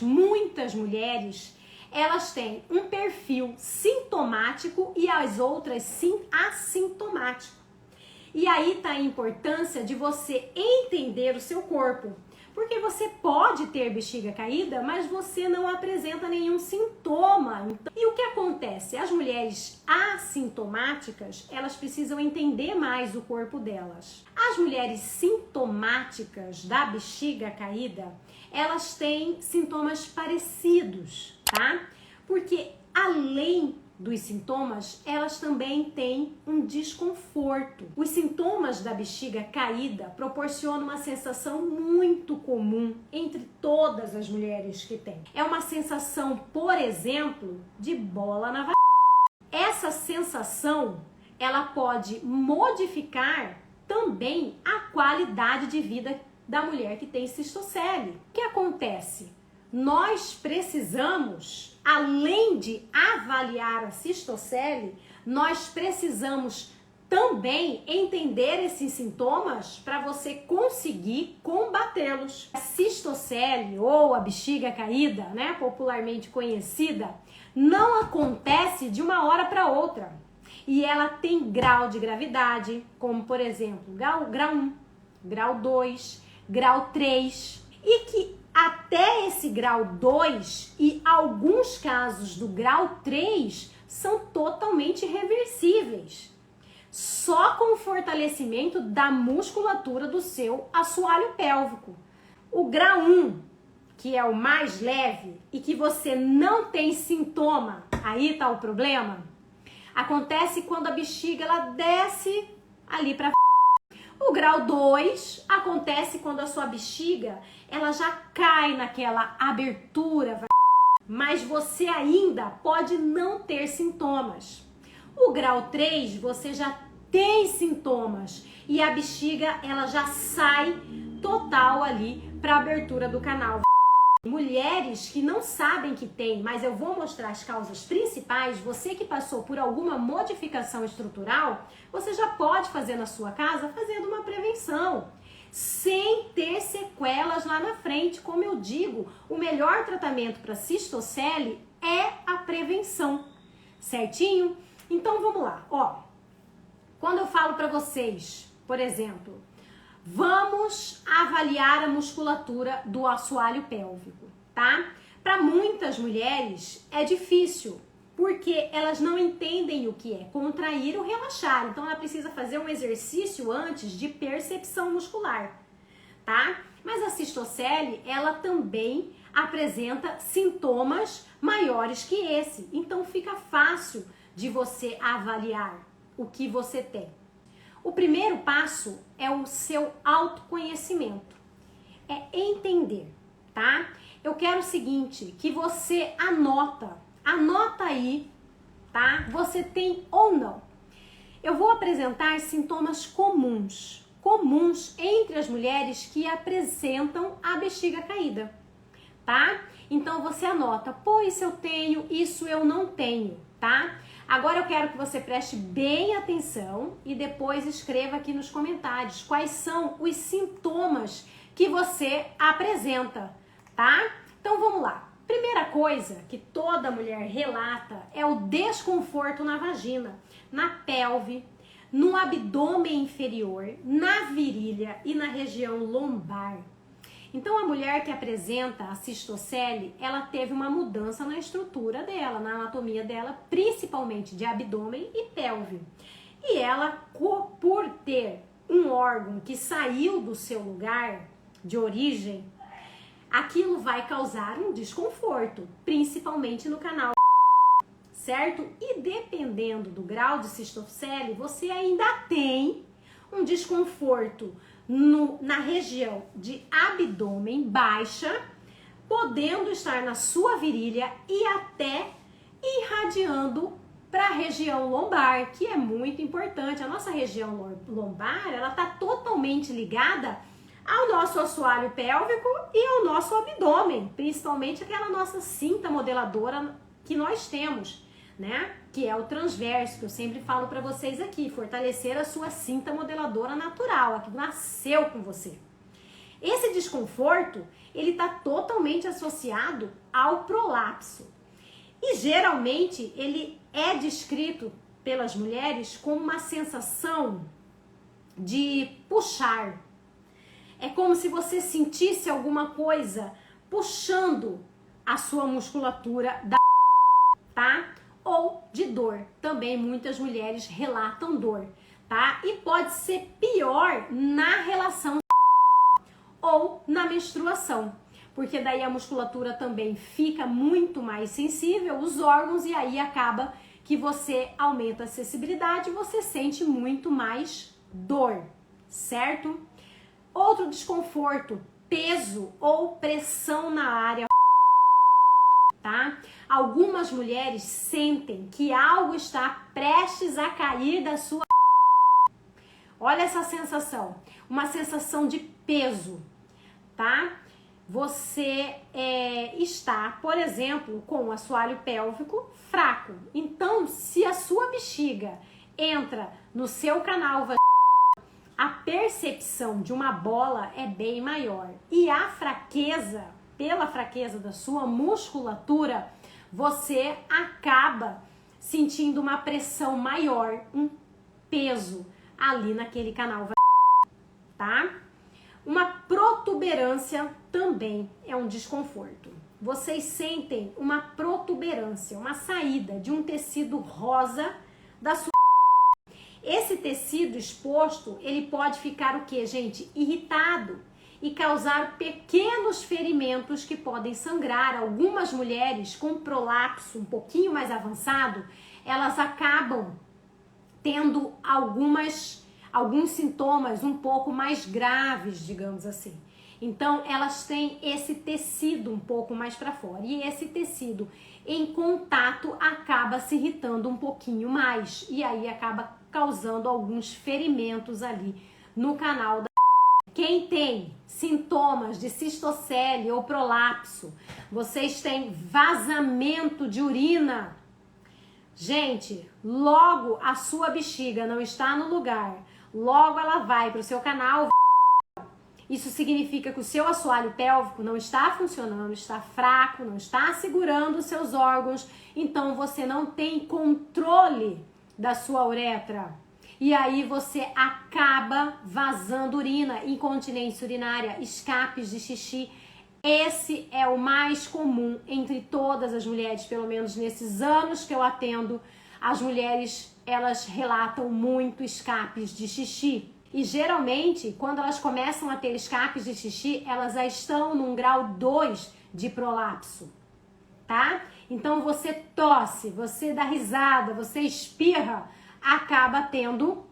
Muitas mulheres, elas têm um perfil sintomático e as outras sim assintomático. E aí tá a importância de você entender o seu corpo. Porque você pode ter bexiga caída, mas você não apresenta nenhum sintoma. E o que acontece? As mulheres assintomáticas, elas precisam entender mais o corpo delas. As mulheres sintomáticas da bexiga caída, elas têm sintomas parecidos, tá? Porque além dos sintomas, elas também têm um desconforto. Os sintomas da bexiga caída proporcionam uma sensação muito comum entre todas as mulheres que têm. É uma sensação, por exemplo, de bola na vagina. Essa sensação, ela pode modificar também a qualidade de vida da mulher que tem cistocele. O que acontece? Nós precisamos, além de avaliar a cistocele, nós precisamos também entender esses sintomas para você conseguir combatê-los. A cistocele ou a bexiga caída, né, popularmente conhecida, não acontece de uma hora para outra. E ela tem grau de gravidade, como por exemplo, grau 1, grau 2, grau 3, e que até esse grau 2 e alguns casos do grau 3 são totalmente reversíveis. Só com o fortalecimento da musculatura do seu assoalho pélvico. O grau 1, que é o mais leve e que você não tem sintoma, aí tá o problema, acontece quando a bexiga ela desce ali para. O grau 2 acontece quando a sua bexiga ela já cai naquela abertura, mas você ainda pode não ter sintomas. O grau 3 você já tem sintomas e a bexiga ela já sai total ali para a abertura do canal. Mulheres que não sabem que tem, mas eu vou mostrar as causas principais, você que passou por alguma modificação estrutural, você já pode fazer na sua casa fazendo uma prevenção, sem ter sequelas lá na frente. Como eu digo, o melhor tratamento para cistocele é a prevenção, certinho? Então vamos lá, ó. Quando eu falo para vocês, por exemplo, vamos avaliar a musculatura do assoalho pélvico, tá? Para muitas mulheres é difícil, porque elas não entendem o que é contrair ou relaxar. Então ela precisa fazer um exercício antes de percepção muscular, tá? Mas a cistocele, ela também apresenta sintomas maiores que esse. Então fica fácil de você avaliar o que você tem. O primeiro passo é o seu autoconhecimento, é entender, tá? Eu quero o seguinte, que você anota aí, tá? Você tem ou não. Eu vou apresentar sintomas comuns entre as mulheres que apresentam a bexiga caída, tá? Então você anota, pô, isso eu tenho, isso eu não tenho, tá? Agora eu quero que você preste bem atenção e depois escreva aqui nos comentários quais são os sintomas que você apresenta, tá? Então vamos lá. Primeira coisa que toda mulher relata é o desconforto na vagina, na pelve, no abdômen inferior, na virilha e na região lombar. Então a mulher que apresenta a cistocele, ela teve uma mudança na estrutura dela, na anatomia dela, principalmente de abdômen e pelve. E ela, por ter um órgão que saiu do seu lugar de origem, aquilo vai causar um desconforto, principalmente no canal, certo? E dependendo do grau de cistocele, você ainda tem um desconforto na região de abdômen baixa, podendo estar na sua virilha e até irradiando para a região lombar, que é muito importante. A nossa região lombar, ela está totalmente ligada ao nosso assoalho pélvico e ao nosso abdômen, principalmente aquela nossa cinta modeladora que nós temos, né? Que é o transverso, que eu sempre falo para vocês aqui, fortalecer a sua cinta modeladora natural, a que nasceu com você. Esse desconforto, ele está totalmente associado ao prolapso. E geralmente ele é descrito pelas mulheres como uma sensação de puxar. É como se você sentisse alguma coisa puxando a sua musculatura tá? Ou de dor. Também muitas mulheres relatam dor, tá? E pode ser pior na relação ou na menstruação, porque daí a musculatura também fica muito mais sensível, os órgãos, e aí acaba que você aumenta a sensibilidade e você sente muito mais dor, certo? Outro desconforto, peso ou pressão na área, tá? Algumas mulheres sentem que algo está prestes a cair da sua... Olha essa sensação, uma sensação de peso, tá? Você está, por exemplo, com o assoalho pélvico fraco. Então, se a sua bexiga entra no seu canal vaginal, a percepção de uma bola é bem maior. E a fraqueza, pela fraqueza da sua musculatura, você acaba sentindo uma pressão maior, um peso ali naquele canal vaginal, tá? Uma protuberância também é um desconforto. Vocês sentem uma protuberância, uma saída de um tecido rosa da sua... Esse tecido exposto, ele pode ficar o quê, gente? Irritado e causar pequenos ferimentos que podem sangrar. Algumas mulheres com prolapso um pouquinho mais avançado, elas acabam tendo alguns sintomas um pouco mais graves, digamos assim. Então, elas têm esse tecido um pouco mais para fora. E esse tecido em contato acaba se irritando um pouquinho mais. E aí acaba causando alguns ferimentos ali no canal da... Quem tem sintomas de cistocele ou prolapso, vocês têm vazamento de urina. Gente, logo a sua bexiga não está no lugar, logo ela vai para o seu canal. Isso significa que o seu assoalho pélvico não está funcionando, está fraco, não está segurando os seus órgãos, então você não tem controle da sua uretra. E aí você acaba vazando urina, incontinência urinária, escapes de xixi. Esse é o mais comum entre todas as mulheres, pelo menos nesses anos que eu atendo. As mulheres, elas relatam muito escapes de xixi. E geralmente, quando elas começam a ter escapes de xixi, elas já estão num grau 2 de prolapso, tá? Então você tosse, você dá risada, você espirra, acaba tendo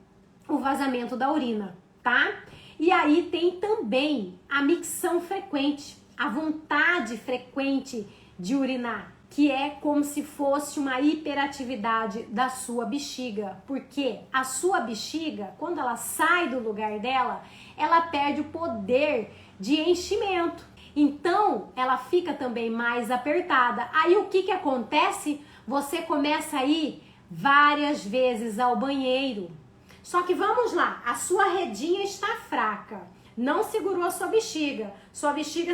o vazamento da urina, tá? E aí tem também a micção frequente, a vontade frequente de urinar, que é como se fosse uma hiperatividade da sua bexiga, porque a sua bexiga, quando ela sai do lugar dela, ela perde o poder de enchimento. Então, ela fica também mais apertada. Aí o que acontece? Você começa a ir várias vezes ao banheiro. Só que vamos lá, a sua redinha está fraca, não segurou a sua bexiga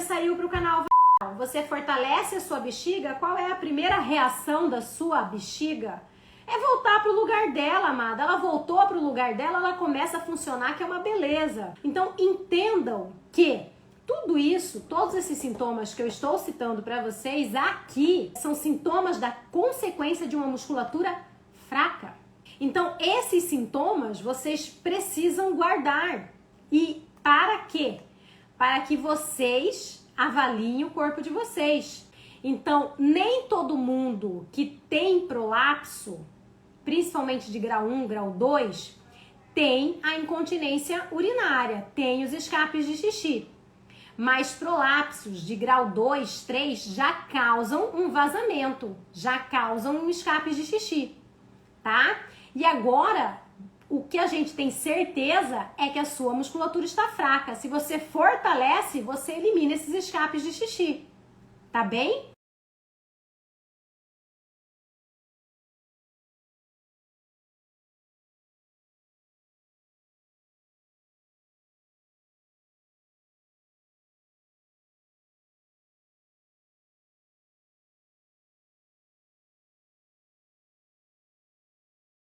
saiu para o canal vaginal. Você fortalece a sua bexiga, qual é a primeira reação da sua bexiga? É voltar para o lugar dela, amada. Ela voltou para o lugar dela, ela começa a funcionar, que é uma beleza. Então entendam que tudo isso, todos esses sintomas que eu estou citando para vocês aqui, são sintomas da consequência de uma musculatura fraca. Então, esses sintomas vocês precisam guardar. E para quê? Para que vocês avaliem o corpo de vocês. Então, nem todo mundo que tem prolapso, principalmente de grau 1, grau 2, tem a incontinência urinária, tem os escapes de xixi. Mas prolapsos de grau 2, 3 já causam um vazamento, já causam um escape de xixi, tá? E agora, o que a gente tem certeza é que a sua musculatura está fraca. Se você fortalece, você elimina esses escapes de xixi, tá bem?